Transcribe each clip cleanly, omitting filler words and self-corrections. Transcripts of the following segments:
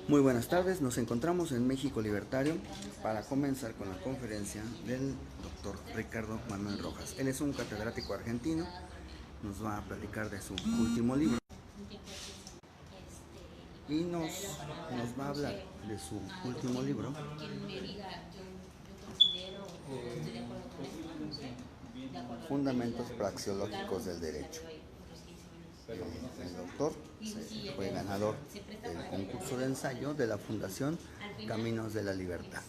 Muy buenas tardes, nos encontramos en México Libertario para comenzar con la conferencia del doctor Ricardo Manuel Rojas. Él es un catedrático argentino, nos va a platicar de su último libro y nos va a hablar de su último libro, Fundamentos Praxeológicos del Derecho. El doctor fue ganador del concurso de ensayo de la Fundación Caminos de la Libertad.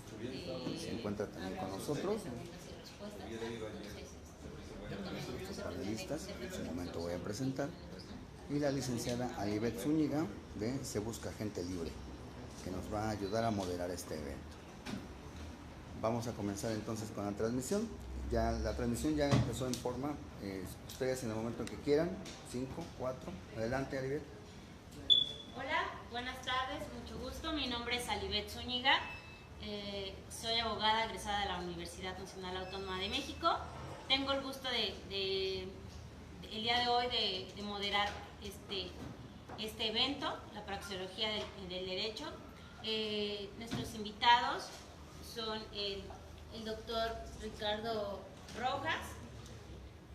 Se encuentra también con nosotros nuestros panelistas, en su momento voy a presentar, y la licenciada Alibet Zúñiga de Se Busca Gente Libre, que nos va a ayudar a moderar este evento. Vamos a comenzar entonces con la transmisión. La transmisión ya empezó en forma. Ustedes en el momento en que quieran, 5, 4, adelante Alibet. Hola, buenas tardes, mucho gusto. Mi nombre es Alibet Zúñiga. Soy abogada egresada de la Universidad Nacional Autónoma de México. Tengo el gusto el día de hoy de moderar este evento, la praxeología del derecho. Nuestros invitados son el doctor Ricardo Rojas.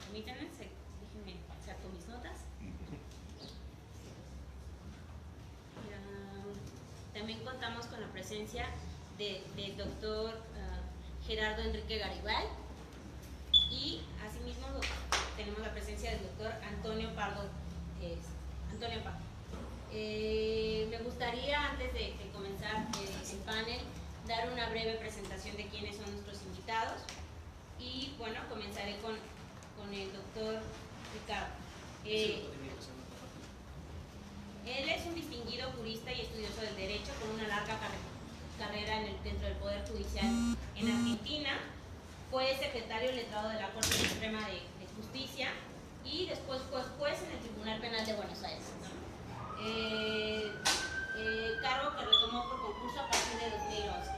Permítanme, déjenme saco mis notas. También contamos con la presencia del doctor Gerardo Enrique Garibay, y asimismo tenemos la presencia del doctor Antonio Pardo. Me gustaría, antes de comenzar el panel, dar una breve presentación de quiénes son nuestros invitados. Y bueno, comenzaré con el doctor Ricardo. Él es un distinguido jurista y estudioso del derecho con una larga carrera dentro del Poder Judicial en Argentina. Fue secretario letrado de la Corte Suprema de Justicia y después fue juez en el Tribunal Penal de Buenos Aires, ¿no? Cargo que retomó por concurso a partir de 2011.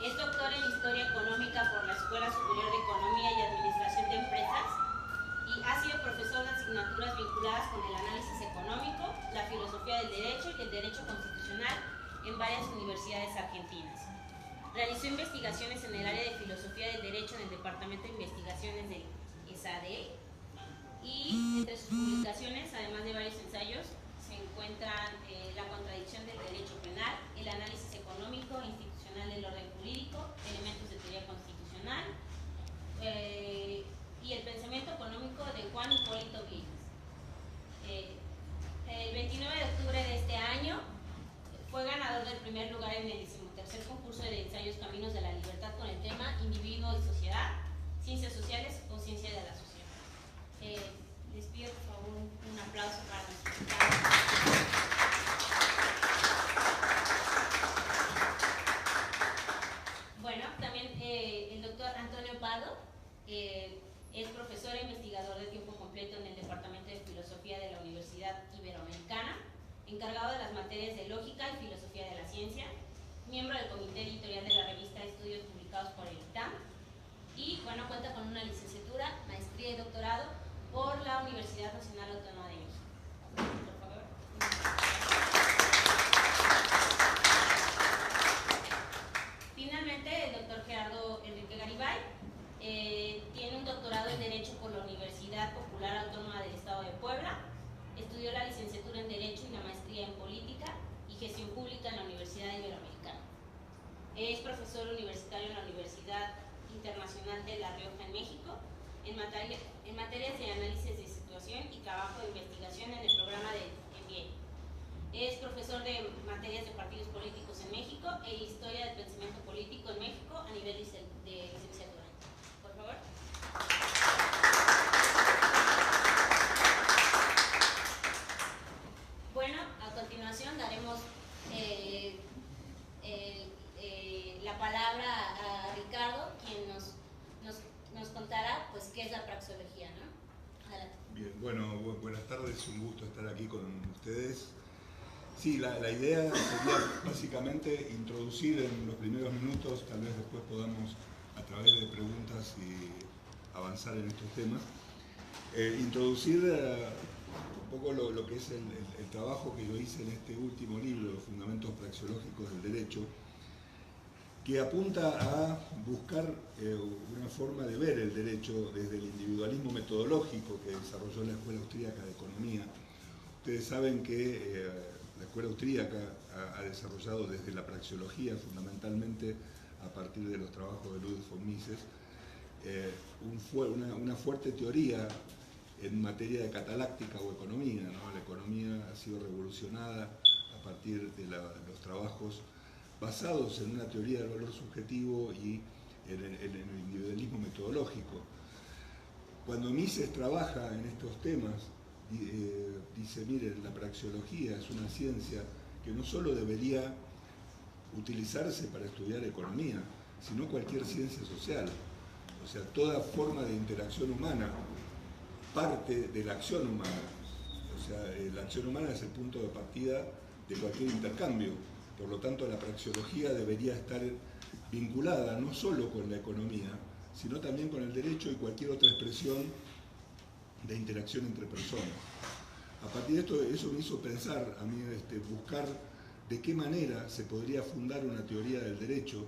Es doctor en Historia Económica por la Escuela Superior de Economía y Administración de Empresas y ha sido profesor de asignaturas vinculadas con el análisis económico, la filosofía del derecho y el derecho constitucional en varias universidades argentinas. Realizó investigaciones en el área de filosofía del derecho en el Departamento de Investigaciones del ESADE, y entre sus publicaciones, además de varios ensayos, se encuentran la contradicción del derecho penal, el análisis económico e institucional del orden jurídico, elementos de teoría constitucional, y el pensamiento económico de Juan Hipólito Gilles. El 29 de octubre de este año fue ganador del primer lugar en el 13º concurso de ensayos Caminos de la Libertad con el tema Individuo y Sociedad, Ciencias Sociales o Ciencia de la Sociedad. Les pido por favor un aplauso para nuestro invitado. Bueno, también el doctor Antonio Pardo es profesor e investigador de tiempo completo en el Departamento de Filosofía de la Universidad Iberoamericana, encargado de las materias de Lógica y Filosofía de la Ciencia, miembro del comité editorial de la revista Estudios publicados por el ITAM, y bueno, cuenta con una licenciatura, maestría y doctorado por la Universidad Nacional Autónoma de México. Por favor. Finalmente, el doctor Gerardo Enrique Garibay tiene un doctorado en Derecho por la Universidad Popular Autónoma del Estado de Puebla. Estudió la licenciatura en Derecho y la maestría en Política y Gestión Pública en la Universidad Iberoamericana. Es profesor universitario en la Universidad Internacional de La Rioja en México, en materias de análisis de situación y trabajo de investigación en el programa de MBA. Es profesor de materias de partidos políticos en México e historia del pensamiento político en México a nivel de licenciatura. Por favor. Bueno, a continuación daremos la palabra a Ricardo, quien nos contará pues qué es la praxeología, ¿no? Adelante. Bien, bueno, buenas tardes, un gusto estar aquí con ustedes. Sí, la idea sería básicamente introducir en los primeros minutos, tal vez después podamos a través de preguntas y avanzar en estos temas, introducir poco lo que es el trabajo que yo hice en este último libro, Los Fundamentos Praxeológicos del Derecho, que apunta a buscar una forma de ver el derecho desde el individualismo metodológico que desarrolló la Escuela Austríaca de Economía. Ustedes saben que la Escuela Austríaca ha desarrollado desde la praxeología, fundamentalmente a partir de los trabajos de Ludwig von Mises, una fuerte teoría en materia de cataláctica o economía, ¿no? La economía ha sido revolucionada a partir de los trabajos basados en una teoría del valor subjetivo y en el individualismo metodológico. Cuando Mises trabaja en estos temas, dice, miren, la praxeología es una ciencia que no solo debería utilizarse para estudiar economía, sino cualquier ciencia social. O sea, toda forma de interacción humana parte de la acción humana. O sea, la acción humana es el punto de partida de cualquier intercambio. Por lo tanto, la praxeología debería estar vinculada no solo con la economía, sino también con el derecho y cualquier otra expresión de interacción entre personas. A partir de esto, eso me hizo pensar a mí, buscar de qué manera se podría fundar una teoría del derecho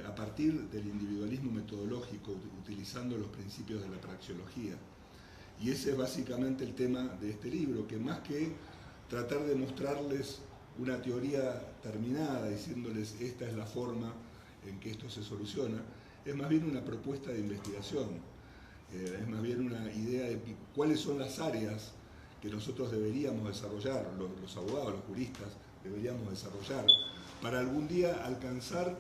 a partir del individualismo metodológico, utilizando los principios de la praxeología. Y ese es básicamente el tema de este libro, que más que tratar de mostrarles una teoría terminada, diciéndoles esta es la forma en que esto se soluciona, es más bien una propuesta de investigación, es más bien una idea de cuáles son las áreas que nosotros deberíamos desarrollar, los abogados, los juristas, deberíamos desarrollar, para algún día alcanzar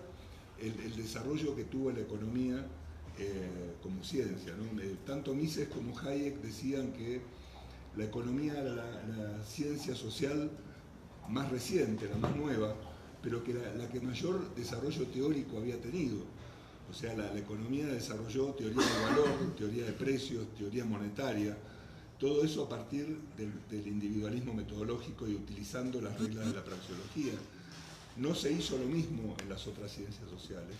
el desarrollo que tuvo la economía como ciencia, ¿no? Tanto Mises como Hayek decían que la economía era la ciencia social más reciente, la más nueva, pero que la que mayor desarrollo teórico había tenido. O sea, la economía desarrolló teoría de valor, teoría de precios, teoría monetaria, todo eso a partir del individualismo metodológico y utilizando las reglas de la praxeología. No se hizo lo mismo en las otras ciencias sociales,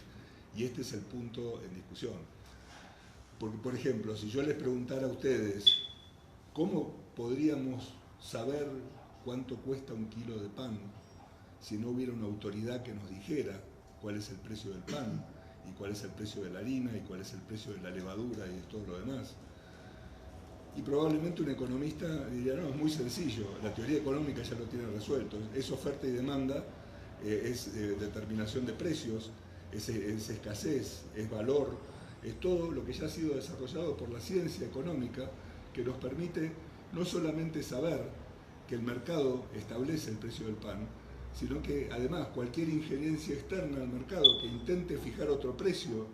y este es el punto en discusión. Porque, por ejemplo, si yo les preguntara a ustedes, ¿cómo podríamos saber cuánto cuesta un kilo de pan si no hubiera una autoridad que nos dijera cuál es el precio del pan, y cuál es el precio de la harina, y cuál es el precio de la levadura y de todo lo demás? Y probablemente un economista diría, no, es muy sencillo, la teoría económica ya lo tiene resuelto, es oferta y demanda, es determinación de precios, es escasez, es valor, es todo lo que ya ha sido desarrollado por la ciencia económica, que nos permite no solamente saber que el mercado establece el precio del pan, sino que además cualquier injerencia externa al mercado que intente fijar otro precio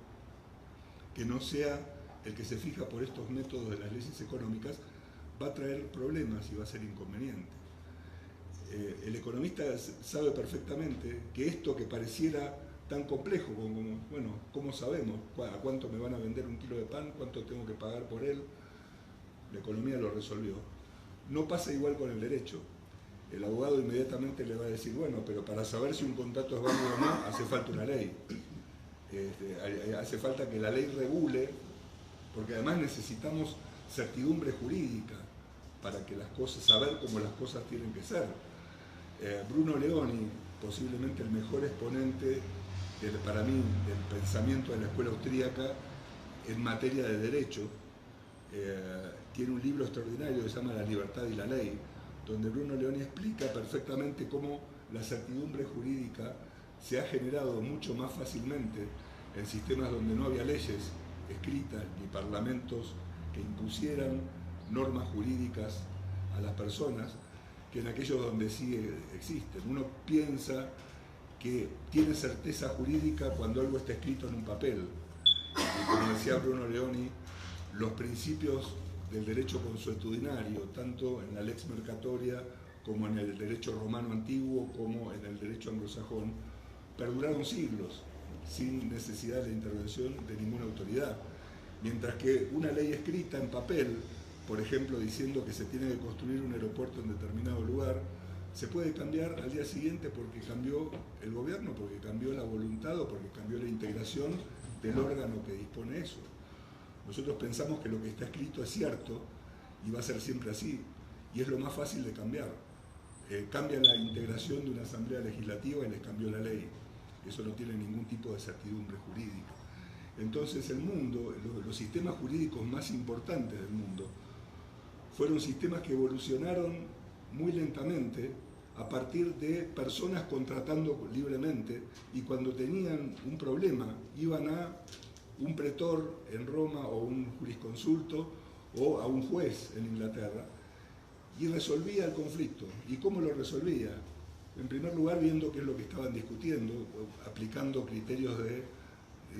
que no sea el que se fija por estos métodos de las leyes económicas, va a traer problemas y va a ser inconveniente. El economista sabe perfectamente que esto que pareciera tan complejo como bueno, ¿cómo sabemos a cuánto me van a vender un kilo de pan? ¿Cuánto tengo que pagar por él? La economía lo resolvió. No pasa igual con el derecho. El abogado inmediatamente le va a decir, bueno, pero para saber si un contrato es válido o no, hace falta una ley. Hace falta que la ley regule, porque además necesitamos certidumbre jurídica para que las cosas, saber cómo las cosas tienen que ser. Bruno Leoni, posiblemente el mejor exponente para mí del pensamiento de la escuela austríaca en materia de derecho, tiene un libro extraordinario que se llama La libertad y la ley, donde Bruno Leoni explica perfectamente cómo la certidumbre jurídica se ha generado mucho más fácilmente en sistemas donde no había leyes escritas ni parlamentos que impusieran normas jurídicas a las personas, que en aquellos donde sí existen. Uno piensa que tiene certeza jurídica cuando algo está escrito en un papel. Y como decía Bruno Leoni, los principios del derecho consuetudinario, tanto en la lex mercatoria como en el derecho romano antiguo, como en el derecho anglosajón, perduraron siglos sin necesidad de la intervención de ninguna autoridad. Mientras que una ley escrita en papel, por ejemplo, diciendo que se tiene que construir un aeropuerto en determinado lugar, se puede cambiar al día siguiente porque cambió el gobierno, porque cambió la voluntad o porque cambió la integración del órgano que dispone eso. Nosotros pensamos que lo que está escrito es cierto y va a ser siempre así, y es lo más fácil de cambiar. Cambia la integración de una asamblea legislativa y les cambió la ley. Eso no tiene ningún tipo de certidumbre jurídica. Entonces el mundo, los sistemas jurídicos más importantes del mundo, fueron sistemas que evolucionaron muy lentamente a partir de personas contratando libremente, y cuando tenían un problema iban a un pretor en Roma o un jurisconsulto o a un juez en Inglaterra y resolvía el conflicto. ¿Y cómo lo resolvía? En primer lugar, viendo qué es lo que estaban discutiendo, aplicando criterios de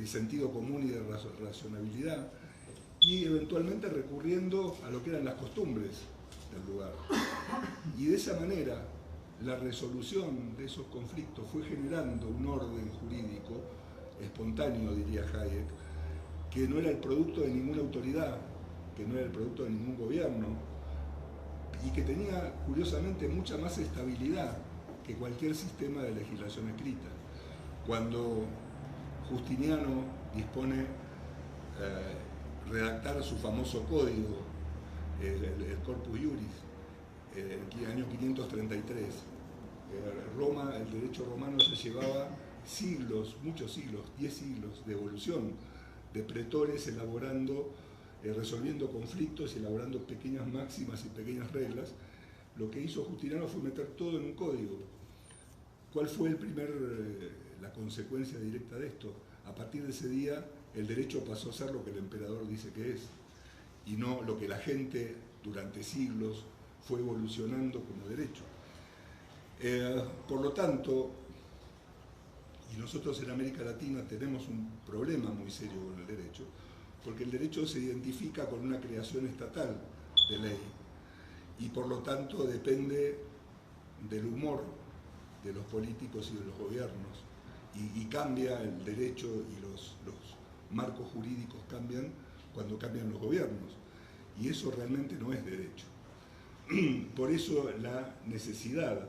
sentido común y de racionalidad, y eventualmente recurriendo a lo que eran las costumbres del lugar. Y de esa manera, la resolución de esos conflictos fue generando un orden jurídico espontáneo, diría Hayek, que no era el producto de ninguna autoridad, que no era el producto de ningún gobierno, y que tenía, curiosamente, mucha más estabilidad que cualquier sistema de legislación escrita. Cuando Justiniano dispone redactar su famoso código, el Corpus Iuris, en el año 533, Roma, el derecho romano se llevaba siglos, muchos siglos, 10 siglos de evolución, de pretores elaborando, resolviendo conflictos, elaborando pequeñas máximas y pequeñas reglas. Lo que hizo Justiniano fue meter todo en un código. ¿Cuál fue la consecuencia directa de esto? A partir de ese día, el derecho pasó a ser lo que el emperador dice que es, y no lo que la gente durante siglos fue evolucionando como derecho. Por lo tanto, y nosotros en América Latina tenemos un problema muy serio con el derecho, porque el derecho se identifica con una creación estatal de ley, y por lo tanto depende del humor de los políticos y de los gobiernos, y cambia el derecho, y los marcos jurídicos cambian cuando cambian los gobiernos, y eso realmente no es derecho. Por eso la necesidad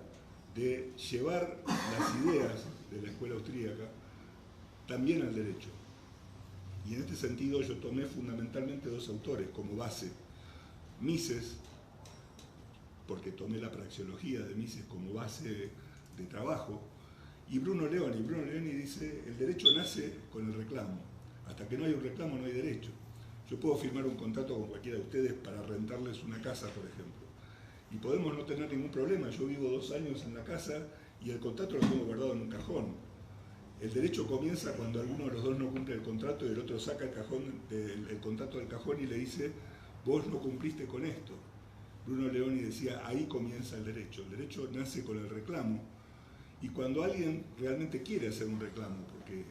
de llevar las ideas de la escuela austríaca también al derecho. Y en este sentido yo tomé fundamentalmente dos autores como base: Mises, porque tomé la praxeología de Mises como base de trabajo, y Bruno Leoni. Bruno Leoni dice: el derecho nace con el reclamo. Hasta que no hay un reclamo no hay derecho. Yo puedo firmar un contrato con cualquiera de ustedes para rentarles una casa, por ejemplo, y podemos no tener ningún problema. Yo vivo 2 años en la casa y el contrato lo tengo guardado en un cajón. El derecho comienza cuando alguno de los dos no cumple el contrato y el otro saca el contrato del cajón y le dice: vos no cumpliste con esto. Bruno Leoni decía: ahí comienza el derecho. El derecho nace con el reclamo, y cuando alguien realmente quiere hacer un reclamo, porque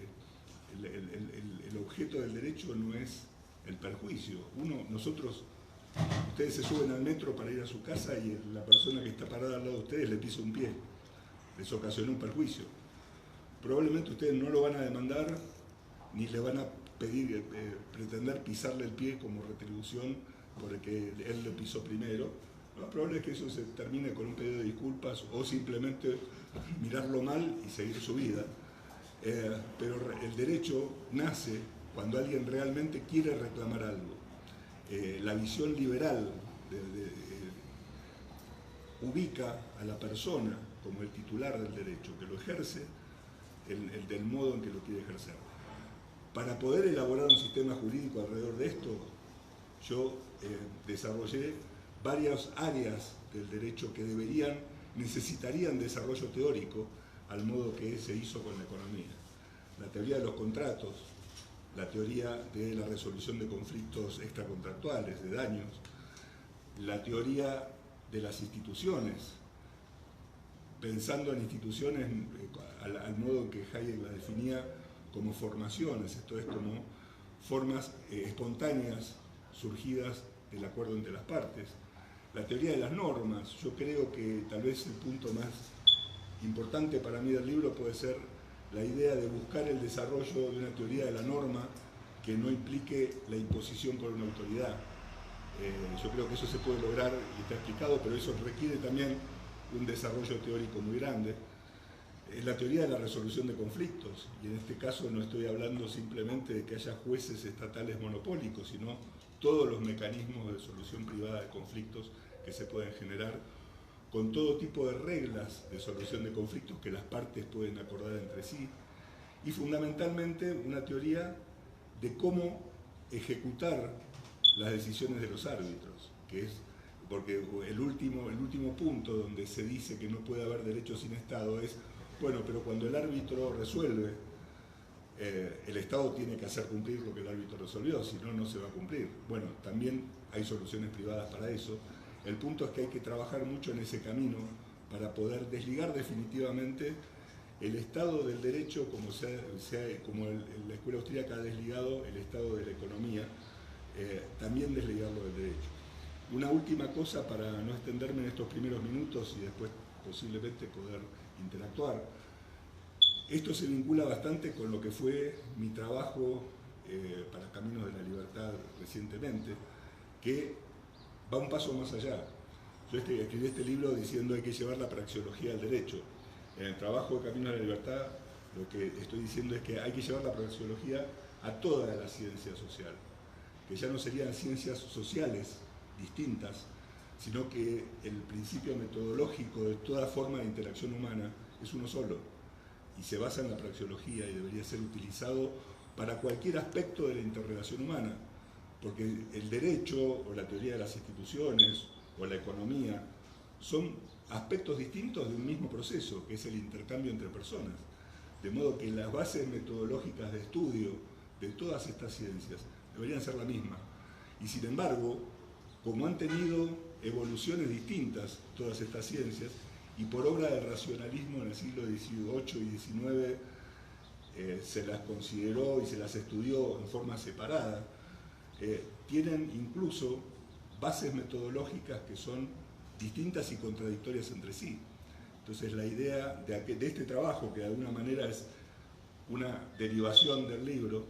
el objeto del derecho no es el perjuicio. Ustedes se suben al metro para ir a su casa y la persona que está parada al lado de ustedes le pisa un pie, les ocasionó un perjuicio. Probablemente ustedes no lo van a demandar ni le van a pretender pisarle el pie como retribución porque él lo pisó primero. Lo más probable es que eso se termine con un pedido de disculpas o simplemente mirarlo mal y seguir su vida. Pero el derecho nace cuando alguien realmente quiere reclamar algo. La visión liberal ubica a la persona como el titular del derecho, que lo ejerce del modo en que lo quiere ejercer. Para poder elaborar un sistema jurídico alrededor de esto, yo desarrollé varias áreas del derecho que necesitarían desarrollo teórico al modo que se hizo con la economía. La teoría de los contratos, la teoría de la resolución de conflictos extracontractuales, de daños, la teoría de las instituciones, pensando en instituciones al modo en que Hayek las definía como formaciones, esto es, como formas espontáneas surgidas del acuerdo entre las partes. La teoría de las normas, yo creo que tal vez el punto más importante para mí del libro puede ser la idea de buscar el desarrollo de una teoría de la norma que no implique la imposición por una autoridad. Yo creo que eso se puede lograr y está explicado, pero eso requiere también un desarrollo teórico muy grande. La teoría de la resolución de conflictos, y en este caso no estoy hablando simplemente de que haya jueces estatales monopólicos, sino todos los mecanismos de solución privada de conflictos que se pueden generar con todo tipo de reglas de solución de conflictos que las partes pueden acordar entre sí, y fundamentalmente una teoría de cómo ejecutar las decisiones de los árbitros, que es, porque el último punto donde se dice que no puede haber derecho sin Estado es, bueno, pero cuando el árbitro resuelve, el Estado tiene que hacer cumplir lo que el árbitro resolvió, si no, no se va a cumplir. Bueno, también hay soluciones privadas para eso. El punto es que hay que trabajar mucho en ese camino para poder desligar definitivamente el Estado del derecho, como la escuela austríaca ha desligado el Estado de la economía, también desligarlo del derecho. Una última cosa para no extenderme en estos primeros minutos y después posiblemente poder interactuar. Esto se vincula bastante con lo que fue mi trabajo para Caminos de la Libertad recientemente, que va un paso más allá. Yo escribí este libro diciendo hay que llevar la praxeología al derecho. En el trabajo de Caminos de la Libertad lo que estoy diciendo es que hay que llevar la praxeología a toda la ciencia social, que ya no serían ciencias sociales distintas, sino que el principio metodológico de toda forma de interacción humana es uno solo y se basa en la praxeología y debería ser utilizado para cualquier aspecto de la interrelación humana, porque el derecho o la teoría de las instituciones o la economía son aspectos distintos de un mismo proceso, que es el intercambio entre personas. De modo que las bases metodológicas de estudio de todas estas ciencias deberían ser la misma. Y sin embargo, como han tenido evoluciones distintas todas estas ciencias, y por obra del racionalismo en el siglo XVIII y XIX se las consideró y se las estudió en forma separada, tienen incluso bases metodológicas que son distintas y contradictorias entre sí. Entonces la idea de este trabajo, que de alguna manera es una derivación del libro,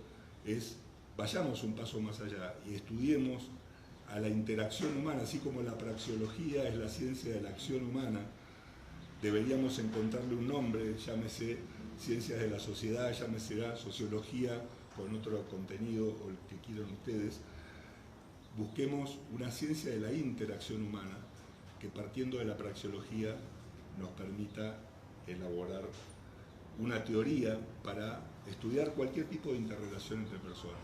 es vayamos un paso más allá y estudiemos a la interacción humana, así como la praxeología es la ciencia de la acción humana, deberíamos encontrarle un nombre, llámese ciencias de la sociedad, llámese sociología con otro contenido o el que quieran ustedes. Busquemos una ciencia de la interacción humana que, partiendo de la praxeología, nos permita elaborar una teoría para estudiar cualquier tipo de interrelación entre personas.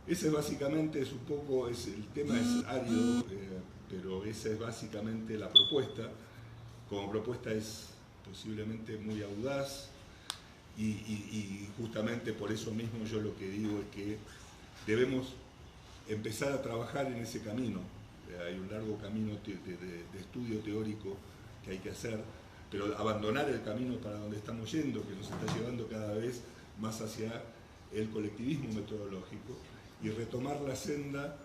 Ese es básicamente, el tema es árido, pero esa es básicamente la propuesta. Como propuesta es posiblemente muy audaz y justamente por eso mismo yo lo que digo es que debemos empezar a trabajar en ese camino. Hay un largo camino de estudio teórico que hay que hacer, pero abandonar el camino para donde estamos yendo, que nos está llevando cada vez más hacia el colectivismo metodológico, y retomar la senda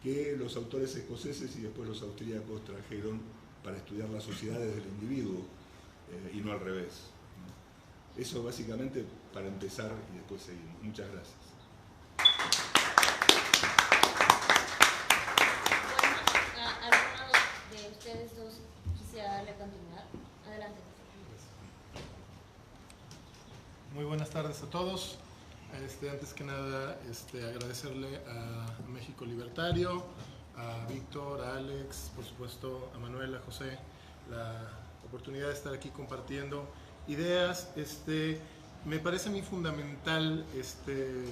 que los autores escoceses y después los austríacos trajeron para estudiar las sociedades del individuo y no al revés. Eso básicamente para empezar y después seguimos. Muchas gracias. Alguno de ustedes dos quisiera darle continuidad. Adelante. Muy buenas tardes a todos. Antes que nada, agradecerle a México Libertario, a Víctor, a Alex, por supuesto a Manuel, a José, la oportunidad de estar aquí compartiendo ideas. Me parece a mí fundamental este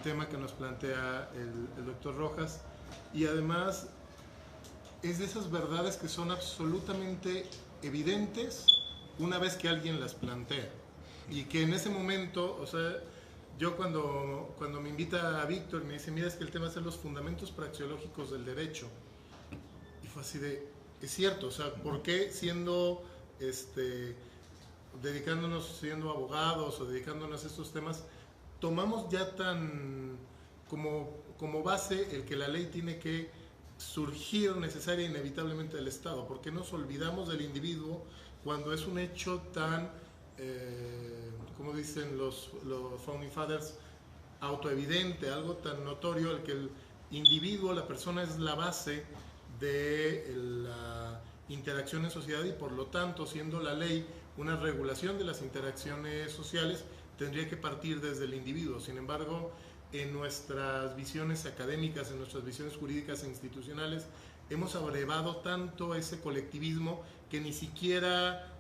tema que nos plantea el doctor Rojas, y además es de esas verdades que son absolutamente evidentes una vez que alguien las plantea, y que en ese momento, o sea, yo cuando me invita a Víctor y me dice, mira, es que el tema es los fundamentos praxeológicos del derecho, y fue así de, es cierto, o sea, ¿por qué siendo, siendo abogados o dedicándonos a estos temas, tomamos ya tan como base el que la ley tiene que surgir necesaria e inevitablemente del Estado? ¿Por qué nos olvidamos del individuo cuando es un hecho tan, como dicen los Founding Fathers, autoevidente, algo tan notorio, el que el individuo, la persona, es la base de la interacción en sociedad, y por lo tanto, siendo la ley una regulación de las interacciones sociales, tendría que partir desde el individuo? Sin embargo, en nuestras visiones académicas, en nuestras visiones jurídicas e institucionales, hemos abrevado tanto ese colectivismo que ni siquiera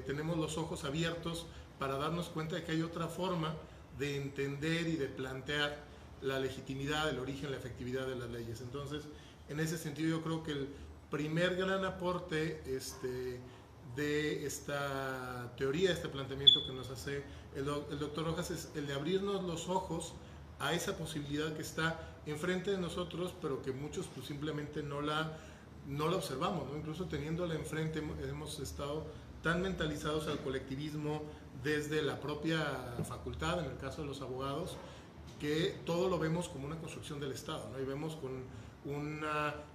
tenemos los ojos abiertos para darnos cuenta de que hay otra forma de entender y de plantear la legitimidad, el origen, la efectividad de las leyes. Entonces, en ese sentido, yo creo que el primer gran aporte de esta teoría, este planteamiento que nos hace el doctor Rojas, es el de abrirnos los ojos a esa posibilidad que está enfrente de nosotros, pero que muchos pues simplemente no la observamos, ¿no? Incluso teniéndola enfrente hemos estado tan mentalizados al colectivismo desde la propia facultad, en el caso de los abogados, que todo lo vemos como una construcción del Estado, ¿no? Y vemos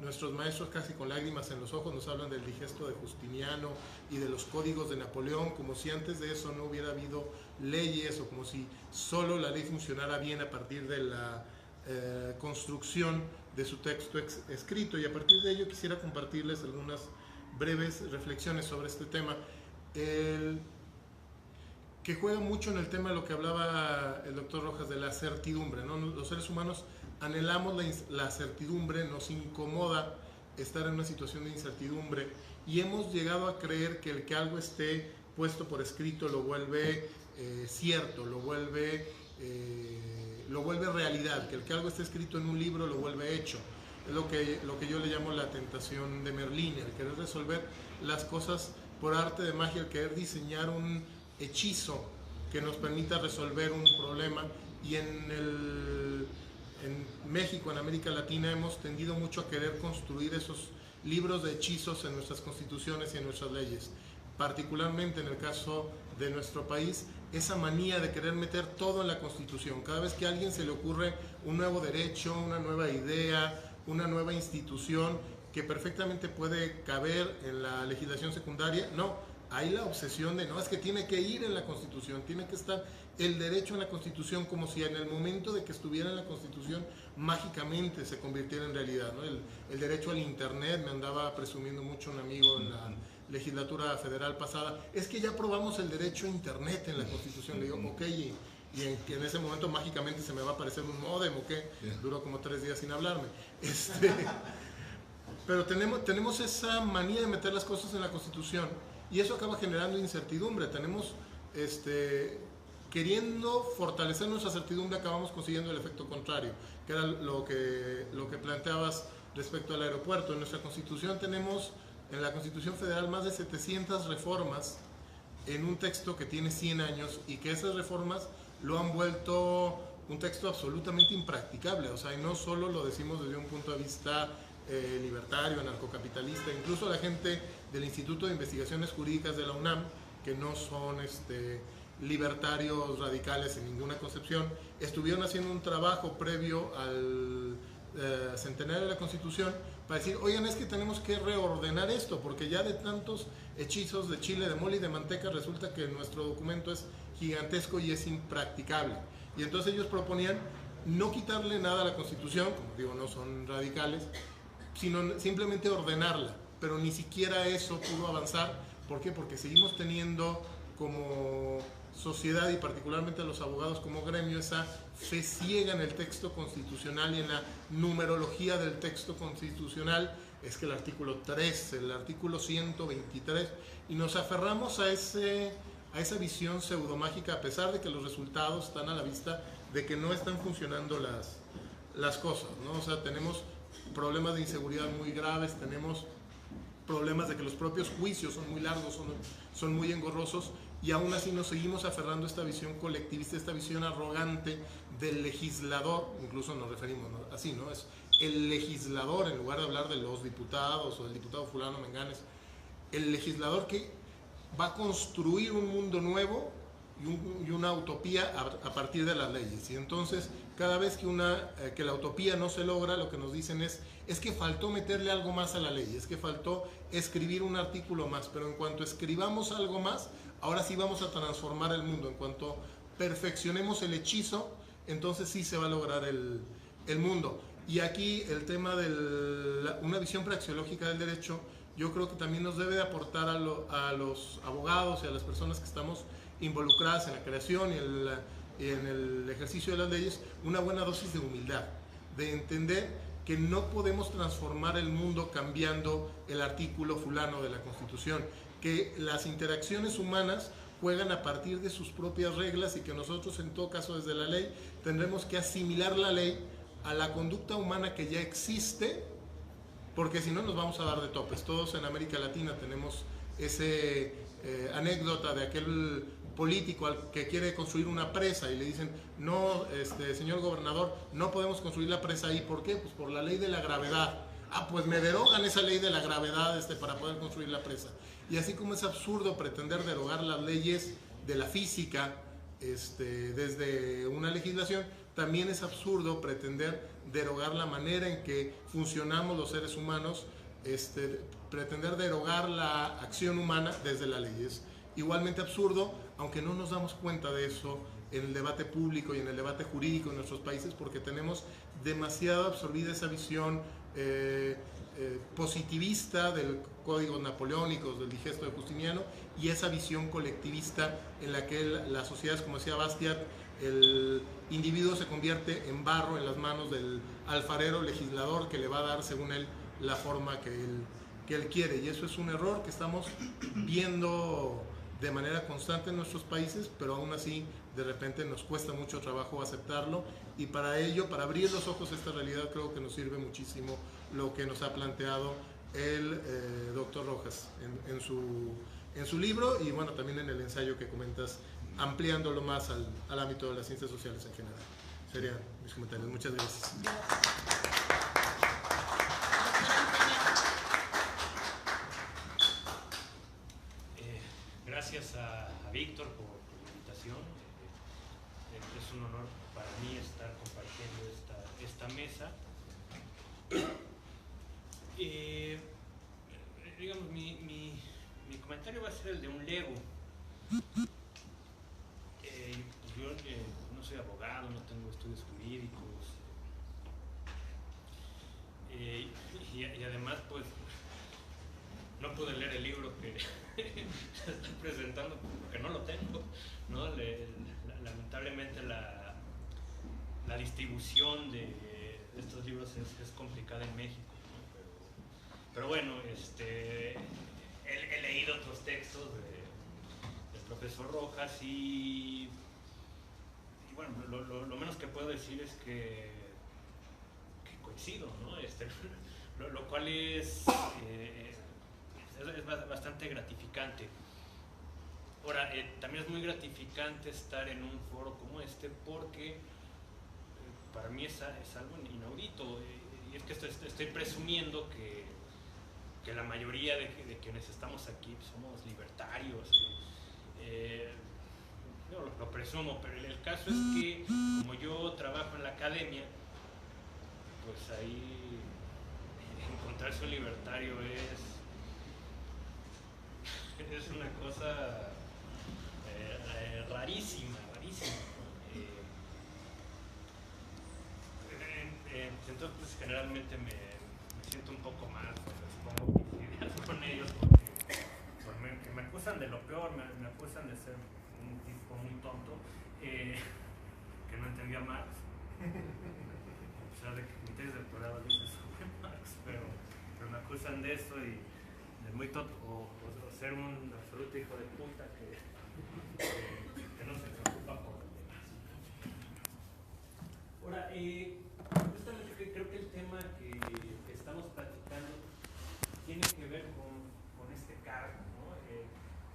nuestros maestros casi con lágrimas en los ojos nos hablan del digesto de Justiniano y de los códigos de Napoleón, como si antes de eso no hubiera habido leyes, o como si solo la ley funcionara bien a partir de la construcción de su texto escrito. Y a partir de ello quisiera compartirles algunas breves reflexiones sobre este tema, que juega mucho en el tema de lo que hablaba el doctor Rojas, de la certidumbre, ¿no? Los seres humanos anhelamos la certidumbre, nos incomoda estar en una situación de incertidumbre, y hemos llegado a creer que el que algo esté puesto por escrito lo vuelve cierto, lo vuelve realidad, que el que algo esté escrito en un libro lo vuelve hecho. Es lo que yo le llamo la tentación de Merlín, el querer resolver las cosas por arte de magia, el querer diseñar un hechizo que nos permita resolver un problema. Y en México, en América Latina, hemos tendido mucho a querer construir esos libros de hechizos en nuestras constituciones y en nuestras leyes. Particularmente en el caso de nuestro país, esa manía de querer meter todo en la Constitución. Cada vez que a alguien se le ocurre un nuevo derecho, una nueva idea, una nueva institución que perfectamente puede caber en la legislación secundaria, no, hay la obsesión de no, es que tiene que ir en la Constitución, tiene que estar el derecho en la Constitución, como si en el momento de que estuviera en la Constitución mágicamente se convirtiera en realidad, ¿no? El derecho al Internet, me andaba presumiendo mucho un amigo en la legislatura federal pasada, es que ya aprobamos el derecho a Internet en la Constitución. Le digo, ok, y en ese momento mágicamente se me va a aparecer un módem, ¿ok? Duró como 3 días sin hablarme. Pero tenemos esa manía de meter las cosas en la Constitución, y eso acaba generando incertidumbre. Tenemos, queriendo fortalecer nuestra certidumbre, acabamos consiguiendo el efecto contrario, que era lo que planteabas respecto al aeropuerto. En nuestra Constitución tenemos, en la Constitución Federal, más de 700 reformas en un texto que tiene 100 años, y que esas reformas lo han vuelto un texto absolutamente impracticable. O sea, y no solo lo decimos desde un punto de vista libertario, anarcocapitalista, incluso la gente del Instituto de Investigaciones Jurídicas de la UNAM, que no son libertarios radicales en ninguna concepción, estuvieron haciendo un trabajo previo al centenario de la Constitución para decir, oigan, es que tenemos que reordenar esto, porque ya de tantos hechizos de chile, de mole y de manteca, resulta que nuestro documento es gigantesco y es impracticable. Y entonces ellos proponían no quitarle nada a la Constitución, como digo, no son radicales, sino simplemente ordenarla, pero ni siquiera eso pudo avanzar. ¿Por qué? Porque seguimos teniendo como sociedad, y particularmente los abogados como gremio, esa fe ciega en el texto constitucional y en la numerología del texto constitucional. Es que el artículo 3, el artículo 123, y nos aferramos a esa visión pseudomágica, a pesar de que los resultados están a la vista de que no están funcionando las cosas, ¿no? O sea, tenemos problemas de inseguridad muy graves, tenemos problemas de que los propios juicios son muy largos, son muy engorrosos, y aún así nos seguimos aferrando a esta visión colectivista, esta visión arrogante del legislador. Incluso nos referimos, ¿no?, así, ¿no? Es el legislador, en lugar de hablar de los diputados o del diputado fulano Menganes, el legislador que va a construir un mundo nuevo y una utopía a partir de las leyes. Y entonces, cada vez que la utopía no se logra, lo que nos dicen es que faltó meterle algo más a la ley, es que faltó escribir un artículo más, pero en cuanto escribamos algo más, ahora sí vamos a transformar el mundo. En cuanto perfeccionemos el hechizo, entonces sí se va a lograr el mundo. Y aquí el tema de una visión praxeológica del derecho, yo creo que también nos debe de aportar a los abogados y a las personas que estamos involucradas en la creación y en el ejercicio de las leyes, una buena dosis de humildad, de entender que no podemos transformar el mundo cambiando el artículo fulano de la Constitución, que las interacciones humanas juegan a partir de sus propias reglas y que nosotros, en todo caso desde la ley, tendremos que asimilar la ley a la conducta humana que ya existe, porque si no nos vamos a dar de topes. Todos en América Latina tenemos ese anécdota de aquel político al que quiere construir una presa y le dicen, no, señor gobernador, no podemos construir la presa ahí. ¿Por qué? Pues por la ley de la gravedad. Ah, pues me derogan esa ley de la gravedad para poder construir la presa. Y así como es absurdo pretender derogar las leyes de la física desde una legislación, también es absurdo pretender derogar la manera en que funcionamos los seres humanos, pretender derogar la acción humana desde la ley. Es igualmente absurdo, aunque no nos damos cuenta de eso en el debate público y en el debate jurídico en nuestros países, porque tenemos demasiado absorbida esa visión positivista del código napoleónico, del digesto de Justiniano, y esa visión colectivista en la que las sociedades, como decía Bastiat, el individuo se convierte en barro en las manos del alfarero legislador que le va a dar, según él, la forma que él quiere. Y eso es un error que estamos viendo de manera constante en nuestros países, pero aún así de repente nos cuesta mucho trabajo aceptarlo, y para ello, para abrir los ojos a esta realidad, creo que nos sirve muchísimo lo que nos ha planteado el doctor Rojas en su libro, y bueno, también en el ensayo que comentas, ampliándolo más al ámbito de las ciencias sociales en general. Serían mis comentarios. Muchas gracias. Gracias a Víctor por la invitación. Es un honor para mí estar compartiendo esta mesa. Digamos, mi comentario va a ser el de un Lego. Yo no soy abogado, no tengo estudios jurídicos, y además pues no pude leer el libro que estoy presentando porque no lo tengo, ¿no? Lamentablemente la distribución de estos libros es complicada en México, ¿no? Pero bueno, he leído otros textos del profesor Rojas y bueno, lo menos que puedo decir es que coincido, ¿no? Lo cual es bastante gratificante. Ahora, también es muy gratificante estar en un foro como este porque para mí es algo inaudito, y es que estoy presumiendo que la mayoría de quienes estamos aquí somos libertarios. Yo lo presumo, pero el caso es que como yo trabajo en la academia, pues ahí encontrarse un libertario es una cosa rarísima. Entonces generalmente me siento un poco mal cuando expongo mis ideas con ellos porque me acusan de lo peor, me acusan de ser un tipo muy tonto, que no entendía Marx, a pesar de que mi tesis de doctorado dice sobre Marx, pero me acusan de eso y de muy tonto, o ser un absoluto hijo de puta que no se preocupa por los demás. Ahora, justamente creo que el tema que estamos platicando tiene que ver con este cargo, ¿no?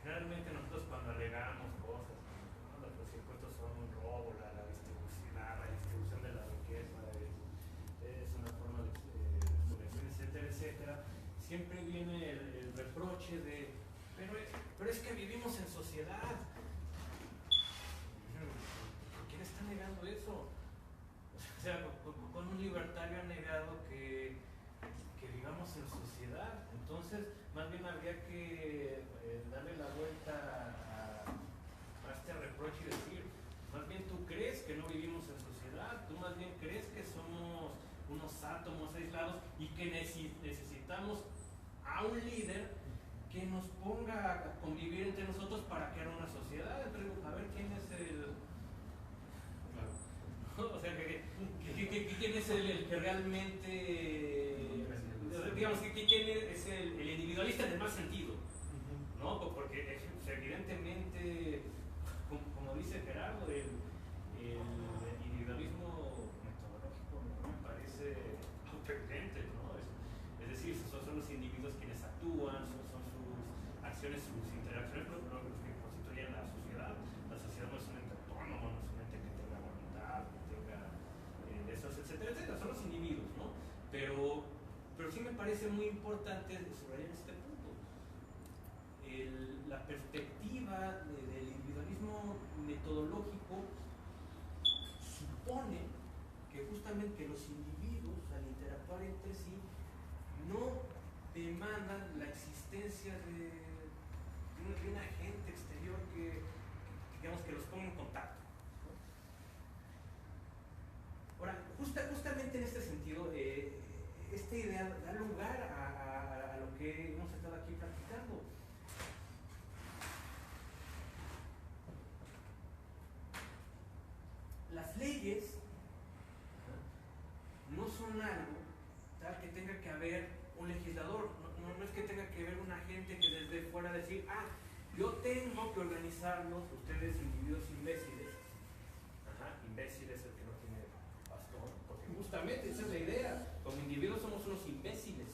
Generalmente nosotros cuando alegamos cosas, ¿no? Los impuestos son un robo, la distribución de la riqueza es una forma de subvención, etcétera, etcétera, siempre viene el reproche de pero es que vivimos en sociedad. ¿Quién está negando eso? O sea, con un libertario ha negado que vivamos en sociedad. Entonces, más bien habría que darle la vuelta a este reproche y decir, más bien tú crees que no vivimos en sociedad, tú más bien crees que somos unos átomos aislados y que necesitamos a un líder que nos ponga a convivir entre nosotros para crear una sociedad. Entonces, a ver quién es el... O sea, ¿quién es el que realmente digamos que quién es el individualista en el más sentido, ¿no? Porque evidentemente, como dice Gerardo, el individualismo metodológico no me parece autoevidente, ¿no? Es decir, son los individuos quienes actúan, son sus acciones, sus interacciones, los que constituyen la sociedad. La sociedad no es un ente autónomo, no es un ente que tenga voluntad, que tenga deseos, etcétera, etcétera. Son los individuos, ¿no? Pero sí me parece muy importante subrayar este punto. La perspectiva del individualismo metodológico supone que justamente los individuos, al interactuar entre sí, no demandan la existencia de un agente exterior que digamos que los ponga en contacto, ¿no? Ahora, justamente en este sentido, esta idea da lugar a lo que hemos estado aquí practicando. Las leyes no son algo tal que tenga que haber un legislador, no es que tenga que haber una gente que desde fuera decir, yo tengo que organizarlos, ustedes individuos imbéciles. Imbécil es el que no tiene bastón, porque justamente esa es la idea, como individuos somos unos imbéciles.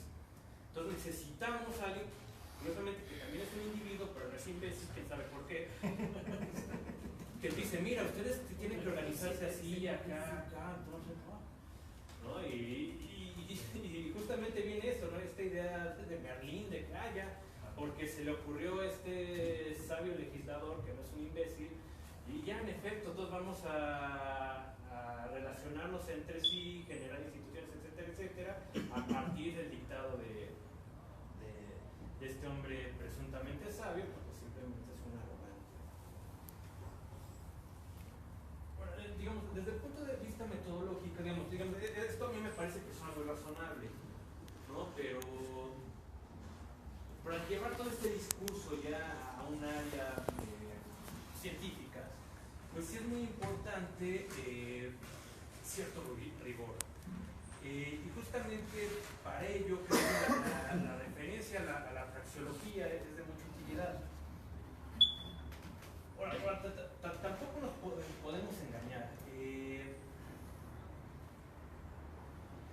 Entonces necesitamos a alguien, curiosamente que también es un individuo, pero no es imbécil, quién sabe por qué, que dice, mira, ustedes tienen que organizarse así, acá, entonces, ¿no? Y justamente viene eso, ¿no? Esta idea de Merlín, de que, porque se le ocurrió este sabio legislador que no es un imbécil, y ya en efecto todos vamos a relacionarnos entre sí, generar instituciones, etcétera, etcétera, a partir del dictado de este hombre presuntamente sabio, porque simplemente es un arrogante. Bueno, digamos, desde el punto de vista metodológico, digamos, esto a mí me parece que es algo razonable, ¿no? Pero para llevar todo este discurso ya a un área científica, pues sí es muy importante cierto rigor. Y justamente para ello creo que la referencia a la fraseología es de mucha utilidad. Ahora, tampoco nos podemos engañar.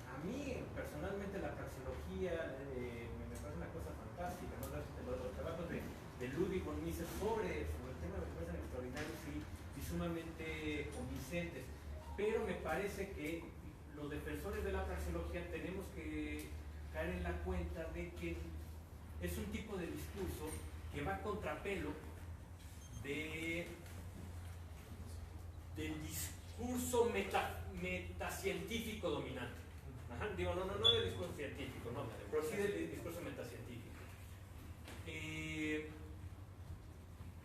A mí personalmente la fraseología me parece una cosa fantástica, ¿no? Los trabajos de Ludwig von Mises sobre el tema me parecen extraordinarios y sumamente convincentes, pero me parece que los defensores de la fraseología tenemos que caer en la cuenta de que es un tipo de discurso que va a contrapelo del discurso metacientífico dominante. Digo, no del discurso científico, no, pero sí del discurso metacientífico.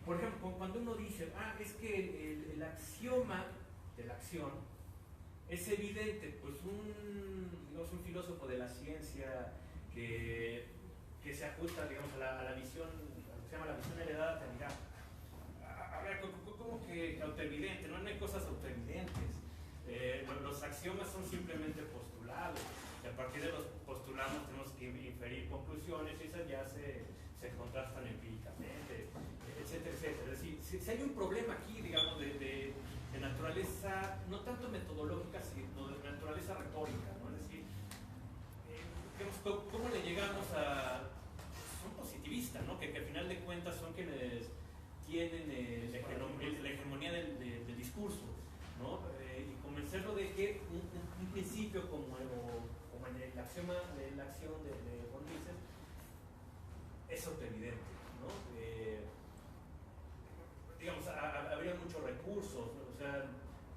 Por ejemplo, cuando uno dice, es que el axioma de la acción es evidente, pues un filósofo de la ciencia que se ajusta, digamos, a la visión, a lo que se llama la visión heredada, te dirá, a ver, ¿cómo que autoevidente? No hay cosas autoevidentes. Los axiomas son simplemente postulados, y a partir de los postulados tenemos que inferir conclusiones y esas ya se contrastan empíricamente, etcétera, etcétera. Es decir, si hay un problema aquí, digamos, de naturaleza, no tanto metodológica, sino de naturaleza retórica, ¿no? Es decir, ¿cómo le llegamos a... Son positivistas, ¿no? Que al final de cuentas son quienes tienen la hegemonía del discurso, ¿no? Y convencerlo de que un principio como en el axioma de la acción de von Mises es autoevidente, ¿no? Digamos, habría muchos recursos, ¿no? O sea,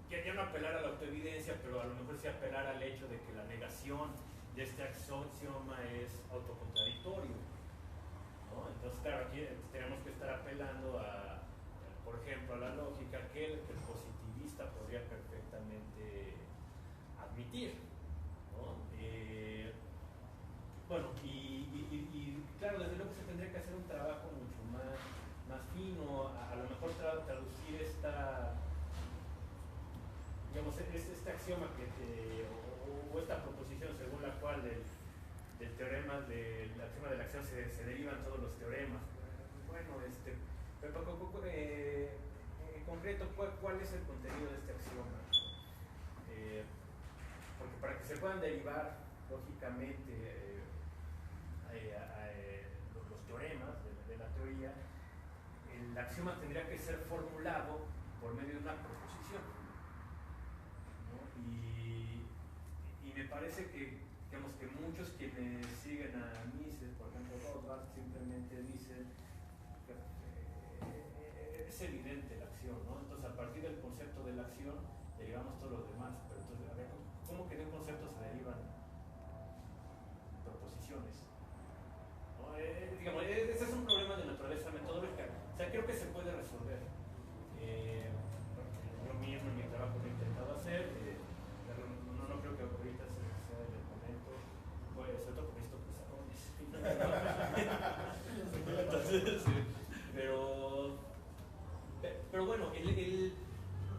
ya no apelar a la autoevidencia, pero a lo mejor sí apelar al hecho de que la negación de este axioma es autocontradictorio, ¿no? Entonces, claro, aquí tenemos que estar apelando por ejemplo, a la lógica que el positivista podría perfectamente admitir, ¿no? Bueno, y claro, desde luego se tendría que hacer un trabajo mucho más fino, a lo mejor traducir digamos, este axioma o esta proposición según la cual del teorema del axioma de la acción se derivan todos los teoremas. Bueno, en concreto, ¿cuál es el contenido de este axioma? Porque para que se puedan derivar lógicamente los teoremas de la teoría, el axioma tendría que ser formulado por medio de una proposición, ¿no? Y me parece que, digamos, que muchos quienes siguen a Mises, por ejemplo Rothbard, simplemente dicen que es evidente la acción, ¿no? Entonces, a partir del concepto de la acción derivamos todos los demás. Pero entonces, a ver, ¿cómo que de un concepto se derivan proposiciones? ¿No? Digamos, ese es un problema de naturaleza metodológica. O sea, creo que se puede resolver. Yo mismo en mi trabajo lo he intentado hacer. No creo que ahorita sea el momento, pues, sobre todo porque esto pues entonces, pero bueno,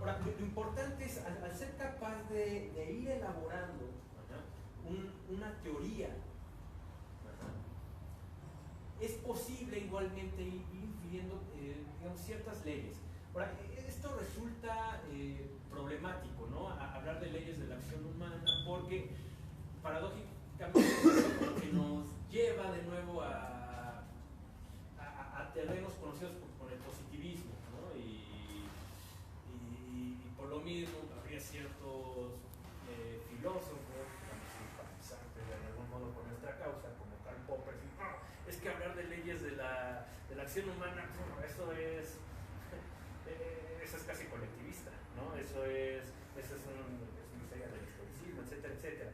ahora, lo importante es, al ser capaz de ir elaborando una teoría, es posible igualmente ir infiriendo digamos, ciertas leyes. Ahora, esto resulta problemático, ¿no? Hablar de leyes de la acción humana, porque paradójicamente lo que nos lleva de nuevo a terrenos conocidos con el positivismo, ¿no? Y por lo mismo habría ciertos filósofos que van a simpatizar de algún modo con nuestra causa, como Karl Popper, es que hablar de leyes de la acción humana, eso es casi colectivista, ¿no? Eso es miseria del historicismo, etcétera, etcétera.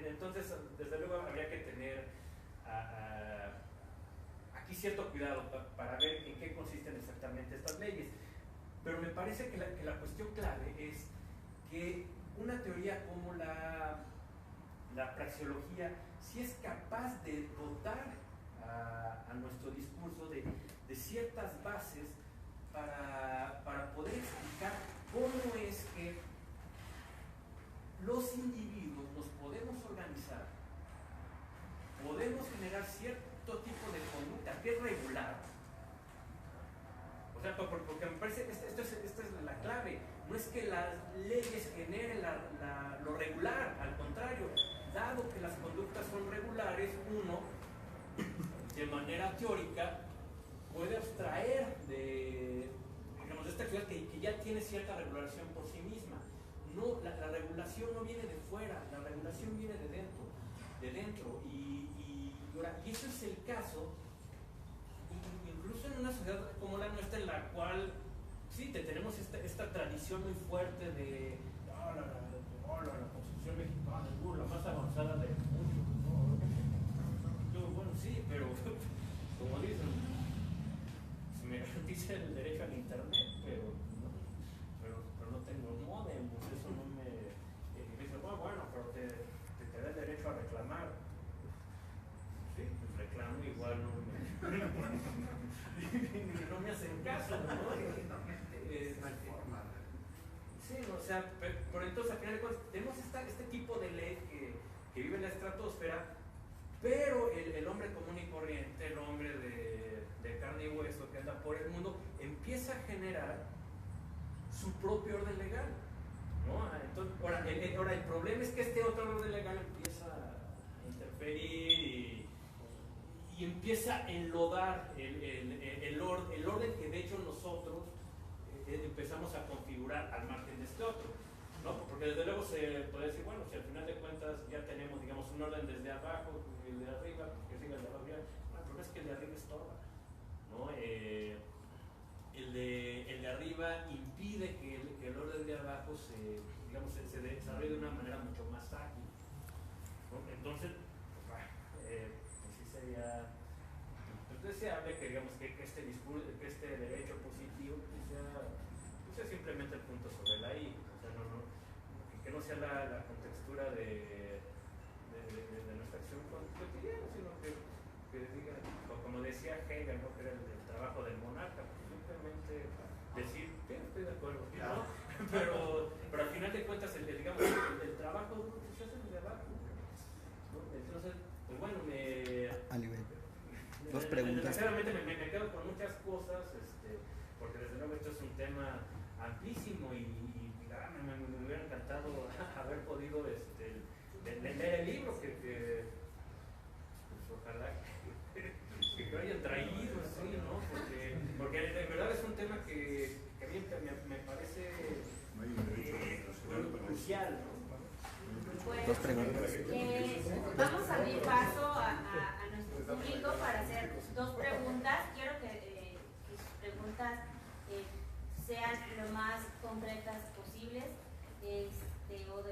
Entonces, desde luego, habría que tener aquí cierto cuidado para ver en qué consisten exactamente estas leyes. Pero me parece que la cuestión clave es que una teoría como la praxeología sí es capaz de dotar a nuestro discurso de ciertas bases para poder explicar cómo es que los individuos nos podemos organizar, podemos generar cierto tipo de conducta que es regular. O sea, porque me parece que esta es la clave. No es que las leyes generen lo regular, al contrario, dado que las conductas son regulares, uno, de manera teórica, puede abstraer de esta actividad que ya tiene cierta regulación por sí misma. No, la regulación no viene de fuera, la regulación viene de dentro. Y eso es el caso, incluso en una sociedad como la nuestra, en la cual sí, tenemos esta tradición muy fuerte de la Constitución mexicana, la más avanzada del mundo, ¿no? Bueno, sí, pero como dicen, se me garantiza el derecho al internet, pero no tengo modem, pues eso no me... Y me dicen, bueno, pero te da el derecho a reclamar. Sí, pues reclamo, igual no me hacen caso, ¿no? Sí, o sea, pero entonces al final de cuentas tenemos este tipo de ley que vive en la estratosfera, pero el hombre común y corriente, el hombre de carne y hueso que anda por el mundo, empieza a generar su propio orden legal, ¿no? Entonces, ahora el problema es que este otro orden legal empieza a interferir y empieza a enlodar el orden que de hecho nosotros empezamos a configurar al margen de este otro, ¿no? Porque desde luego se puede decir, bueno, si al final de cuentas ya tenemos, digamos, un orden desde abajo y el de arriba, que siga el de abajo, bueno, pero es que el de arriba estorba, ¿no? El de arriba impide que el orden de abajo se desarrolle de una manera mucho más ágil, ¿no? Entonces, pues sí sería deseable que, digamos, que este discurso, que este derecho positivo sea simplemente el punto sobre la I, o sea, que no sea la contextura de nuestra acción cotidiana, sino que diga, como decía Hegel, ¿no? Que era el trabajo del monarca, pues simplemente decir, sí, estoy de acuerdo, ¿no? Pero al final de cuentas, el trabajo se hace desde abajo, ¿no? Entonces, pues bueno, Alibet, dos preguntas. Desgraciadamente me quedo con muchas cosas, porque desde luego esto es un tema amplísimo y me hubiera encantado haber podido leer el libro que pues, ojalá que lo hayan traído, sí, ¿no? Porque de verdad es un tema que a mí me parece crucial, ¿no? Pues, Dos preguntas. Vamos a abrir paso a nuestro público para hacer dos preguntas. Quiero que sus preguntas sean lo más concretas posibles, o de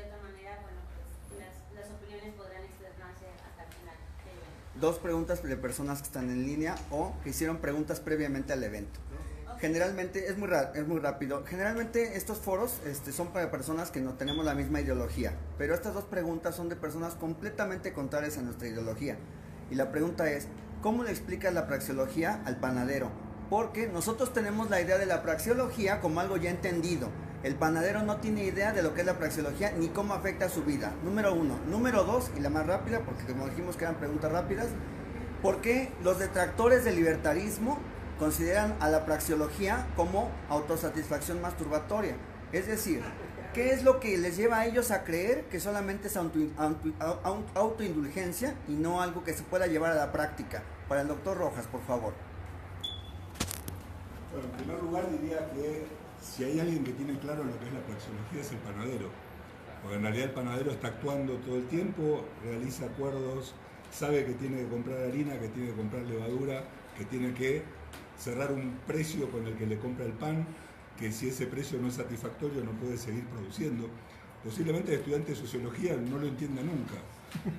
otra manera, bueno, pues las opiniones podrán externarse hasta el final del evento. Dos preguntas de personas que están en línea o que hicieron preguntas previamente al evento. Generalmente, es muy rápido, generalmente estos foros son para personas que no tenemos la misma ideología, pero estas dos preguntas son de personas completamente contrarias a nuestra ideología. Y la pregunta es, ¿cómo le explicas la praxeología al panadero? Porque nosotros tenemos la idea de la praxeología como algo ya entendido. El panadero no tiene idea de lo que es la praxeología ni cómo afecta a su vida. Número uno. Número dos, y la más rápida, porque como dijimos que eran preguntas rápidas, ¿por qué los detractores del libertarismo consideran a la praxeología como autosatisfacción masturbatoria? Es decir, ¿qué es lo que les lleva a ellos a creer que solamente es autoindulgencia y no algo que se pueda llevar a la práctica? Para el doctor Rojas, por favor. Bueno, en primer lugar diría que si hay alguien que tiene claro lo que es la praxeología es el panadero. Porque en realidad el panadero está actuando todo el tiempo, realiza acuerdos, sabe que tiene que comprar harina, que tiene que comprar levadura, que tiene que cerrar un precio con el que le compra el pan, que si ese precio no es satisfactorio no puede seguir produciendo. Posiblemente el estudiante de sociología no lo entienda nunca,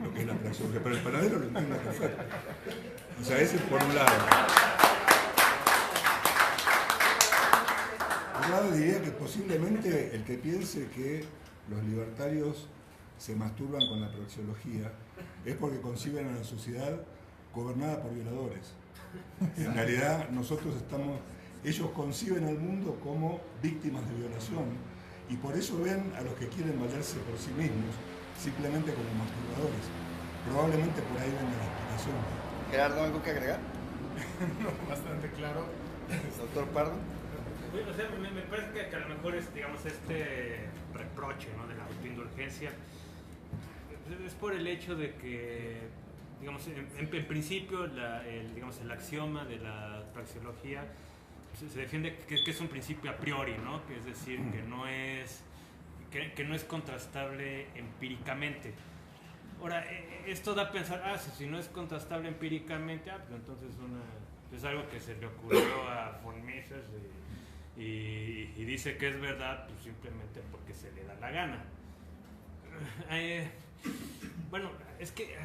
lo que es la praxeología, pero el panadero lo entiende perfecto. O sea, ese es por un lado. Por un lado diría que posiblemente el que piense que los libertarios se masturban con la praxeología es porque conciben a la sociedad gobernada por violadores. En realidad ellos conciben al mundo como víctimas de violación y por eso ven a los que quieren valerse por sí mismos simplemente como masturbadores. Probablemente por ahí venga la explicación. Gerardo, ¿algo que agregar? No, bastante claro. Doctor Pardo. Bueno, o sea, me parece que a lo mejor digamos, este reproche, ¿no?, de la autoindulgencia es por el hecho de que, digamos, en principio el axioma de la praxeología se defiende que es un principio a priori, ¿no? Que es decir, que no es contrastable empíricamente. Ahora, esto da a pensar, si no es contrastable empíricamente, pues entonces es algo que se le ocurrió a von Mises y dice que es verdad, pues simplemente porque se le da la gana. Bueno, es que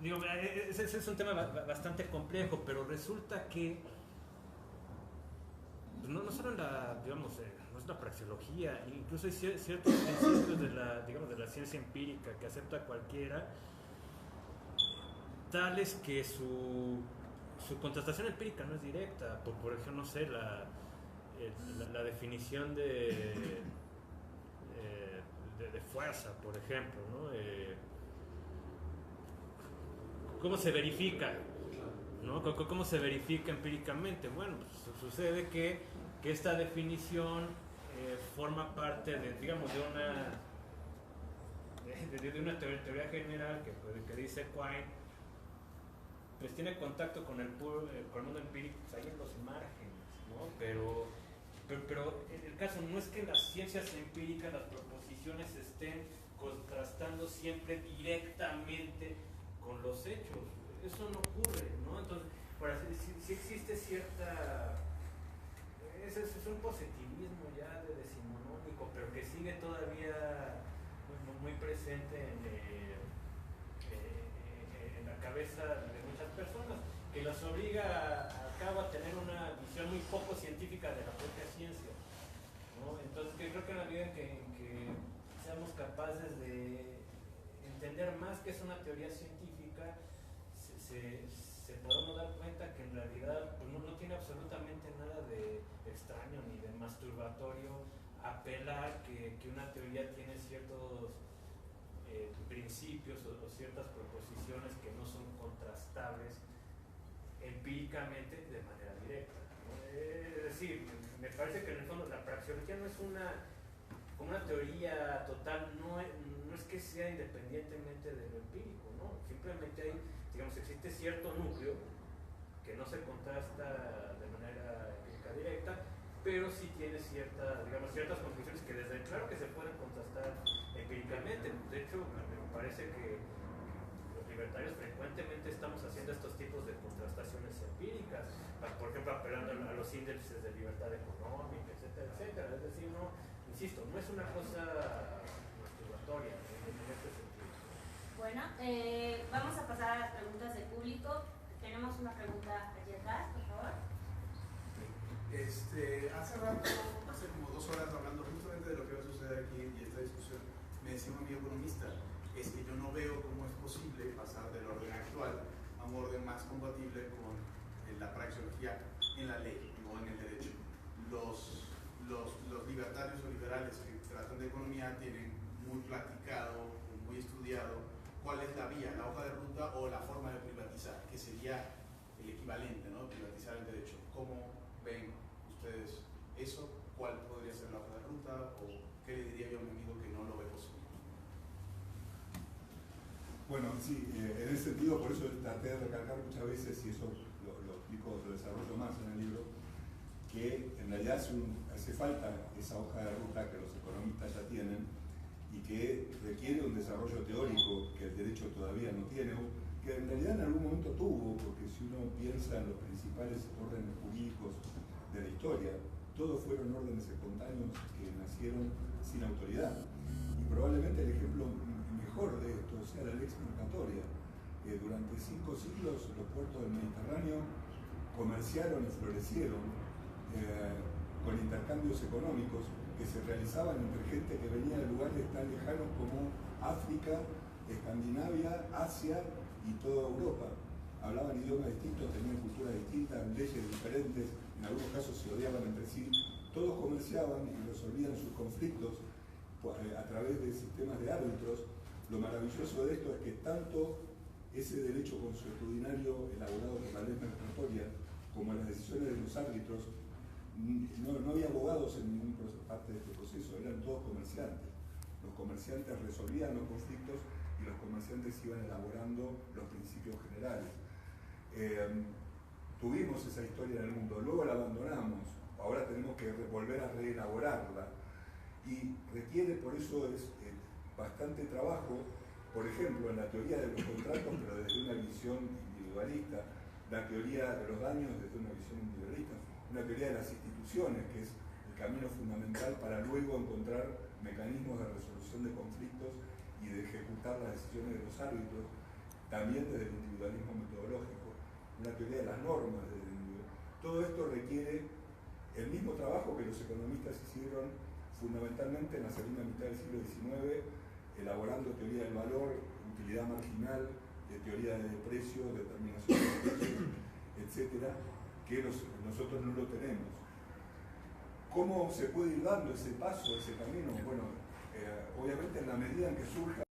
digo, ese es un tema bastante complejo, pero resulta que pues no solo digamos, no es la praxeología, incluso hay ciertos principios de la ciencia empírica que acepta cualquiera, tales que su contrastación empírica no es directa. Por ejemplo, no sé, la definición de fuerza, por ejemplo, ¿no? ¿Cómo se verifica? ¿No? ¿Cómo se verifica empíricamente? Bueno, pues sucede que esta definición forma parte de una teoría general que dice Quine, pues tiene contacto con el mundo empírico, pues ahí en los márgenes, ¿no? Pero el caso no es que las ciencias empíricas, las proposiciones estén contrastando siempre directamente con los hechos. Eso no ocurre, ¿no? Entonces, si existe cierta... Es un positivismo ya de decimonónico, pero que sigue todavía muy presente en la cabeza de muchas personas, que los obliga a cabo a tener una visión muy poco científica de la propia ciencia, ¿no? Entonces, creo que en la medida en que seamos capaces de entender más qué es una teoría científica, se podemos dar cuenta que en realidad pues, no tiene absolutamente nada de extraño ni de masturbatorio apelar que una teoría tiene ciertos principios o ciertas proposiciones que no son contrastables empíricamente de manera directa, ¿no? Es decir, me parece que en el fondo la praxeología no es como una teoría total, no es que sea independientemente de lo empírico, ¿no? Simplemente hay, digamos, existe cierto núcleo que no se contrasta de manera empírica directa, pero sí tiene ciertas conclusiones que claro que se pueden contrastar empíricamente. De hecho, me parece que los libertarios frecuentemente estamos haciendo estos tipos de contrastaciones empíricas, por ejemplo, apelando a los índices de libertad económica, etcétera, etcétera. Es decir, no, insisto, no es una cosa masturbatoria en este sentido. Bueno, vamos a pasar a las preguntas del público. Tenemos una pregunta allí atrás, por favor. Hace rato, hace como 2 horas, hablando justamente de lo que va a suceder aquí y esta discusión, me decía un amigo economista, es que yo no veo cómo es posible pasar del orden actual a un orden más compatible con la praxeología en la ley o en el derecho. Los libertarios o liberales que tratan de economía tienen muy platicado, muy estudiado cuál es la vía, la hoja de ruta o la forma de privatizar, que sería el equivalente, ¿no? Privatizar el derecho. ¿Cómo ven ustedes eso? ¿Cuál podría ser la hoja de ruta? ¿O qué le diría yo a mi amigo que no lo ve posible? Bueno, sí, en ese sentido, por eso traté de recalcar muchas veces, y eso lo explico, lo desarrollo más en el libro, que en realidad hace falta esa hoja de ruta que los economistas ya tienen y que requiere un desarrollo teórico que el derecho todavía no tiene, que en realidad en algún momento tuvo, porque si uno piensa en los principales órdenes jurídicos de la historia, todos fueron órdenes espontáneos que nacieron sin autoridad. Y probablemente el ejemplo mejor de esto sea la lex mercatoria. Durante 5 siglos los puertos del Mediterráneo comerciaron y florecieron con intercambios económicos que se realizaban entre gente que venía de lugares tan lejanos como África, Escandinavia, Asia y toda Europa. Hablaban idiomas distintos, tenían culturas distintas, leyes diferentes, en algunos casos se odiaban entre sí. Todos comerciaban y resolvían sus conflictos a través de sistemas de árbitros. Lo maravilloso de esto es que tanto ese derecho consuetudinario elaborado por la ley mercatoria como las decisiones de los árbitros, no había abogados en ninguna parte de este proceso, eran todos comerciantes. Los comerciantes resolvían los conflictos y los comerciantes iban elaborando los principios generales. Tuvimos esa historia en el mundo, luego la abandonamos, ahora tenemos que volver a reelaborarla y requiere, por eso es bastante trabajo, por ejemplo, en la teoría de los contratos, pero desde una visión individualista, la teoría de los daños desde una visión individualista, una teoría de las instituciones, que es el camino fundamental para luego encontrar mecanismos de resolución de conflictos y de ejecutar las decisiones de los árbitros, también desde el individualismo metodológico, una teoría de las normas desde el individualismo. Todo esto requiere el mismo trabajo que los economistas hicieron fundamentalmente en la segunda mitad del siglo XIX, elaborando teoría del valor, utilidad marginal, teoría de precios, determinación de precios, etcétera, que nosotros no lo tenemos. ¿Cómo se puede ir dando ese paso, ese camino? Bueno, obviamente en la medida en que surja